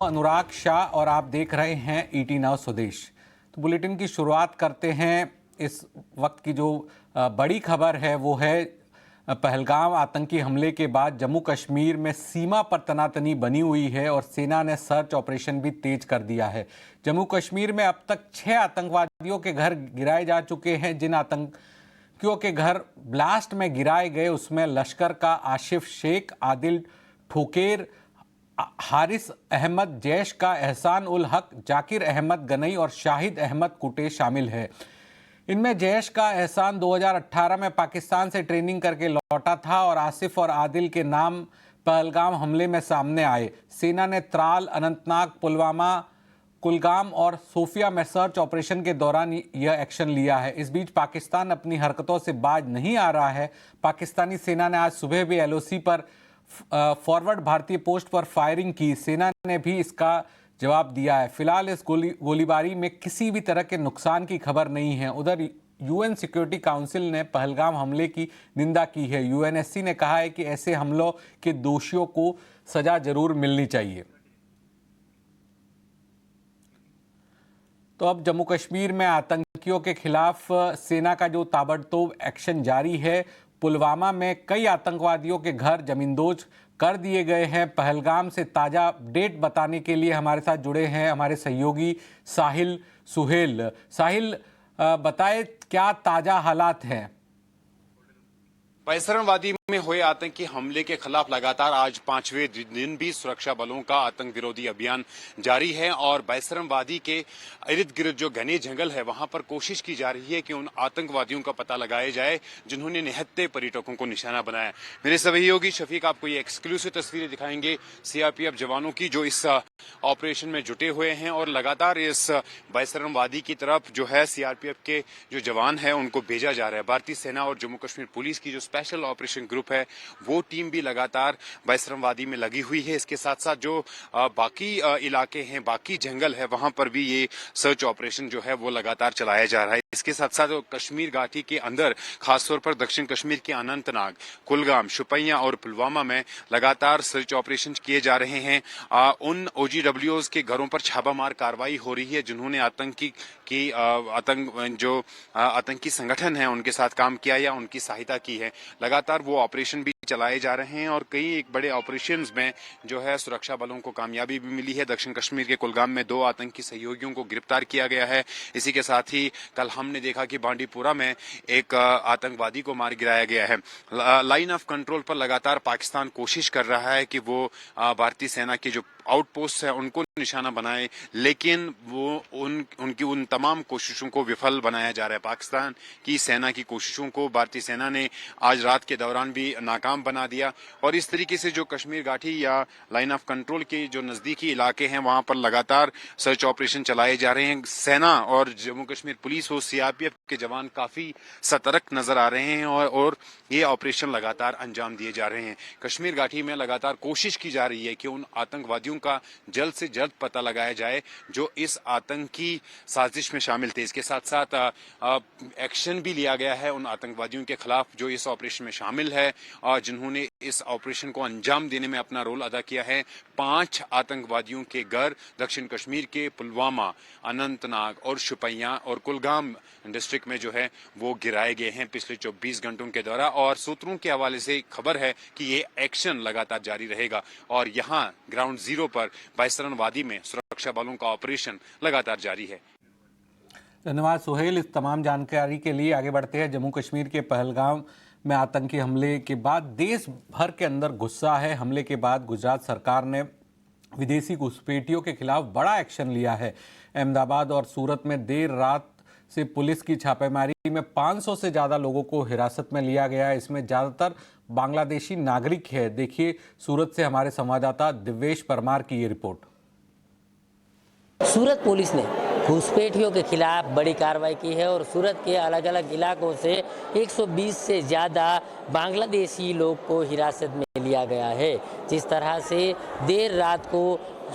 अनुराग शाह और आप देख रहे हैं ईटी नाउ स्वदेश। तो बुलेटिन की शुरुआत करते हैं। इस वक्त की जो बड़ी खबर है वो है पहलगाम आतंकी हमले के बाद जम्मू कश्मीर में सीमा पर तनातनी बनी हुई है और सेना ने सर्च ऑपरेशन भी तेज कर दिया है। जम्मू कश्मीर में अब तक 6 आतंकवादियों के घर गिराए जा चुके हैं। जिन आतंकियों के घर ब्लास्ट में गिराए गए उसमें लश्कर का आशिफ शेख, आदिल ठोकेर, हारिस अहमद, जैश का एहसान उल हक, जाकिर अहमद गनई और शाहिद अहमद कुटे शामिल है। इनमें जैश का एहसान 2018 में पाकिस्तान से ट्रेनिंग करके लौटा था और आसिफ और आदिल के नाम पहलगाम हमले में सामने आए। सेना ने त्राल, अनंतनाग, पुलवामा, कुलगाम और सोफिया में सर्च ऑपरेशन के दौरान यह एक्शन लिया है। इस बीच पाकिस्तान अपनी हरकतों से बाज नहीं आ रहा है। पाकिस्तानी सेना ने आज सुबह भी एलओसी पर फॉरवर्ड भारतीय पोस्ट पर फायरिंग की। सेना ने भी इसका जवाब दिया है। फिलहाल इस गोलीबारी में किसी भी तरह के नुकसान की खबर नहीं है। उधर यूएन सिक्योरिटी काउंसिल ने पहलगाम हमले की निंदा की है। यूएनएससी ने कहा है कि ऐसे हमलों के दोषियों को सजा जरूर मिलनी चाहिए। तो अब जम्मू कश्मीर में आतंकियों के खिलाफ सेना का जो ताबड़तोड़ एक्शन जारी है। पुलवामा में कई आतंकवादियों के घर जमींदोज कर दिए गए हैं। पहलगाम से ताज़ा अपडेट बताने के लिए हमारे साथ जुड़े हैं हमारे सहयोगी साहिल सुहेल। साहिल, बताए क्या ताज़ा हालात हैं? बैसरणवादी में हुए आतंकी हमले के खिलाफ लगातार आज 5वें दिन भी सुरक्षा बलों का आतंक विरोधी अभियान जारी है और बैसरणवादी के इर्द गिर्द जो घने जंगल है वहां पर कोशिश की जा रही है कि उन आतंकवादियों का पता लगाया जाए जिन्होंने निहत्थे पर्यटकों को निशाना बनाया। मेरे सहयोगी शफीक आपको ये एक्सक्लूसिव तस्वीरें दिखाएंगे सीआरपीएफ जवानों की जो इस ऑपरेशन में जुटे हुए हैं और लगातार इस बैसरणवादी की तरफ जो है सीआरपीएफ के जो जवान है उनको भेजा जा रहा है। भारतीय सेना और जम्मू कश्मीर पुलिस की जो स्पेशल ऑपरेशन ग्रुप है वो टीम भी लगातार बैसरणवादी में लगी हुई है। इसके साथ साथ जो बाकी इलाके हैं, बाकी जंगल है, वहां पर भी ये सर्च ऑपरेशन जो है वो लगातार चलाया जा रहा है। इसके साथ साथ कश्मीर घाटी के अंदर खासतौर पर दक्षिण कश्मीर के अनंतनाग, कुलगाम, शुपियां और पुलवामा में लगातार सर्च ऑपरेशन किए जा रहे हैं। उन ओजीडब्ल्यूज के घरों पर छापामार कार्रवाई हो रही है जिन्होंने आतंकी संगठन है उनके साथ काम किया या उनकी सहायता की है। लगातार वो ऑपरेशन भी चलाए जा रहे हैं और कई एक बड़े ऑपरेशंस में जो है सुरक्षा बलों को कामयाबी भी मिली है। दक्षिण कश्मीर के कुलगाम में 2 आतंकी सहयोगियों को गिरफ्तार किया गया है। इसी के साथ ही कल हमने देखा कि बांडीपुरा में एक आतंकवादी को मार गिराया गया है। लाइन ऑफ कंट्रोल पर लगातार पाकिस्तान कोशिश कर रहा है कि वो भारतीय सेना की जो आउटपोस्ट है उनको निशाना बनाए, लेकिन वो उनकी उन तमाम कोशिशों को विफल बनाया जा रहा है। पाकिस्तान की सेना की कोशिशों को भारतीय सेना ने आज रात के दौरान भी नाकाम बना दिया और इस तरीके से जो कश्मीर घाटी या लाइन ऑफ कंट्रोल के जो नजदीकी इलाके हैं वहां पर लगातार सर्च ऑपरेशन चलाए जा रहे हैं। सेना और जम्मू कश्मीर पुलिस हो, सीआरपीएफ के जवान काफी सतर्क नजर आ रहे हैं और ये ऑपरेशन लगातार अंजाम दिए जा रहे हैं। कश्मीर घाटी में लगातार कोशिश की जा रही है कि उन आतंकवादियों का जल्द से जल्द पता लगाया जाए जो इस आतंकी साजिश में शामिल थे। इसके साथ साथ एक्शन भी लिया गया है उन आतंकवादियों के खिलाफ जो इस ऑपरेशन में शामिल है और जिन्होंने इस ऑपरेशन को अंजाम देने में अपना रोल अदा किया है। 5 आतंकवादियों के घर दक्षिण कश्मीर के पुलवामा, अनंतनाग और शुपियां और कुलगाम डिस्ट्रिक्ट में जो है वो गिराए गए हैं पिछले 24 घंटों के दौरान और सूत्रों के हवाले से खबर है कि ये एक्शन लगातार जारी रहेगा और यहाँ ग्राउंड जीरो पर बैसरणवादी में सुरक्षा बलों का ऑपरेशन लगातार जारी है। धन्यवाद सुहेल इस तमाम जानकारी के लिए। आगे बढ़ते हैं। जम्मू कश्मीर के पहलगाम में आतंकी हमले के बाद देश भर के अंदर गुस्सा है। हमले के बाद गुजरात सरकार ने विदेशी घुसपैठियों के खिलाफ बड़ा एक्शन लिया है। अहमदाबाद और सूरत में देर रात से पुलिस की छापेमारी में 500 से ज़्यादा लोगों को हिरासत में लिया गया है। इसमें ज़्यादातर बांग्लादेशी नागरिक है। देखिए सूरत से हमारे संवाददाता दिव्येश परमार की ये रिपोर्ट। सूरत पुलिस ने घुसपैठियों के खिलाफ बड़ी कार्रवाई की है और सूरत के अलग अलग इलाकों से 120 से ज़्यादा बांग्लादेशी लोग को हिरासत में लिया गया है। जिस तरह से देर रात को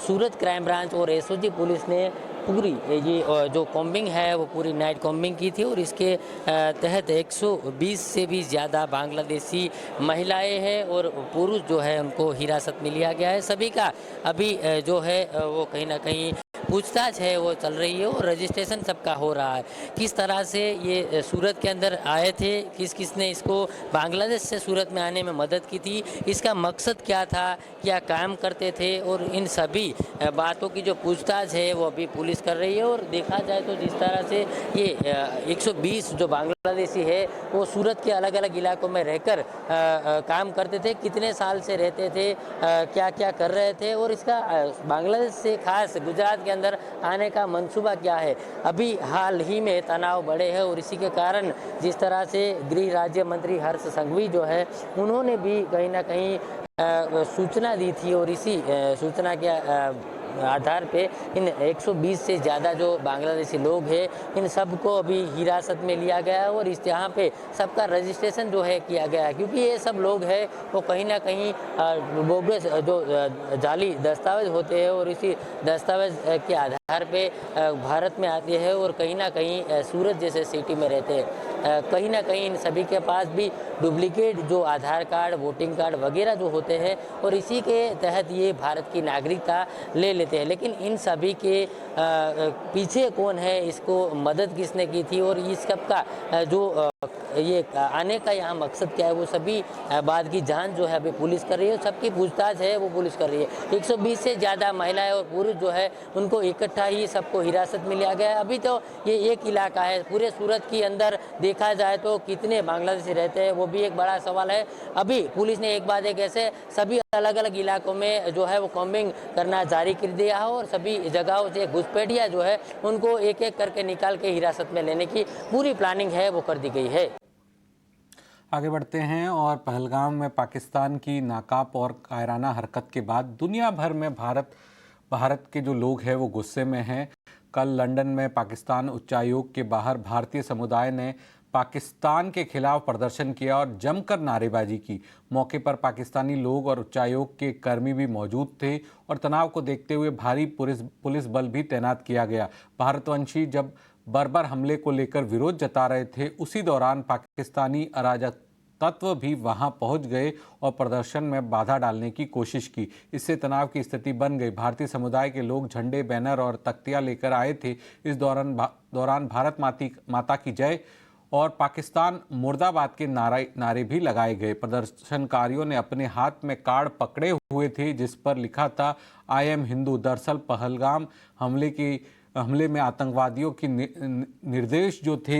सूरत क्राइम ब्रांच और एसओजी पुलिस ने पूरी ये जो कॉम्बिंग है वो पूरी नाइट कॉम्बिंग की थी और इसके तहत 120 से भी ज़्यादा बांग्लादेशी महिलाएं हैं और पुरुष जो है उनको हिरासत में लिया गया है। सभी का अभी जो है वो कहीं ना कहीं पूछताछ है वो चल रही है और रजिस्ट्रेशन सबका हो रहा है। किस तरह से ये सूरत के अंदर आए थे, किस किस ने इसको बांग्लादेश से सूरत में आने में मदद की थी, इसका मकसद क्या था, क्या काम करते थे, और इन सभी बातों की जो पूछताछ है वो अभी पुलिस कर रही है। और देखा जाए तो जिस तरह से ये 120 जो बांग्लादेशी है वो सूरत के अलग अलग इलाकों में रहकर काम करते थे, कितने साल से रहते थे, क्या क्या कर रहे थे और इसका बांग्लादेश से खास गुजरात के अंदर आने का मंसूबा क्या है। अभी हाल ही में तनाव बढ़े हैं और इसी के कारण जिस तरह से गृह राज्य मंत्री हर्ष संघवी जो है उन्होंने भी कहीं ना कहीं सूचना दी थी और इसी सूचना के आधार पे इन 120 से ज़्यादा जो बांग्लादेशी लोग हैं इन सबको अभी हिरासत में लिया गया है और इस यहाँ पे सबका रजिस्ट्रेशन जो है किया गया है, क्योंकि ये सब लोग हैं वो कहीं ना कहीं बोगस जो जाली दस्तावेज होते हैं और इसी दस्तावेज के आधार पे भारत में आते हैं और कहीं ना कहीं सूरत जैसे सिटी में रहते हैं। कहीं ना कहीं इन सभी के पास भी डुप्लीकेट जो आधार कार्ड, वोटिंग कार्ड वगैरह जो होते हैं और इसी के तहत ये भारत की नागरिकता ले लेते हैं। लेकिन इन सभी के पीछे कौन है, इसको मदद किसने की थी और इस सब का जो ये आने का यहाँ मकसद क्या है वो सभी बात की जांच जो है अभी पुलिस कर रही है। सबकी पूछताछ है वो पुलिस कर रही है। 120 से ज़्यादा महिलाएं और पुरुष जो है उनको इकट्ठा ही सबको हिरासत में लिया गया है। अभी तो ये एक इलाका है, पूरे सूरत के अंदर देखा जाए तो कितने बांग्लादेशी रहते हैं वो भी एक बड़ा सवाल है। अभी पुलिस ने एक बाद एक ऐसे सभी अलग अलग इलाकों में जो है वो कॉम्बिंग करना जारी कर दिया है और सभी जगहों से घुसपैठिया जो है उनको एक एक करके निकाल के हिरासत में लेने की पूरी प्लानिंग है वो कर दी गई है। आगे बढ़ते हैं और पहलगाम में पाकिस्तान की नाकाब और कायराना हरकत के बाद दुनिया भर में भारत के जो लोग हैं वो गुस्से में हैं। कल लंदन में पाकिस्तान उच्चायोग के बाहर भारतीय समुदाय ने पाकिस्तान के खिलाफ प्रदर्शन किया और जमकर नारेबाजी की। मौके पर पाकिस्तानी लोग और उच्चायोग के कर्मी भी मौजूद थे और तनाव को देखते हुए भारी पुलिस बल भी तैनात किया गया। भारतवंशी जब बर्बर हमले को लेकर विरोध जता रहे थे उसी दौरान पाकिस्तानी अराजक तत्व भी वहां पहुंच गए और प्रदर्शन में बाधा डालने की कोशिश की। इससे तनाव की स्थिति बन गई। भारतीय समुदाय के लोग झंडे, बैनर और तख्तियां लेकर आए थे। इस दौरान भारत माता की जय और पाकिस्तान मुर्दाबाद के नारे भी लगाए गए। प्रदर्शनकारियों ने अपने हाथ में कार्ड पकड़े हुए थे जिस पर लिखा था आई एम हिंदू। दरअसल पहलगाम हमले में आतंकवादियों की निर्देश जो थे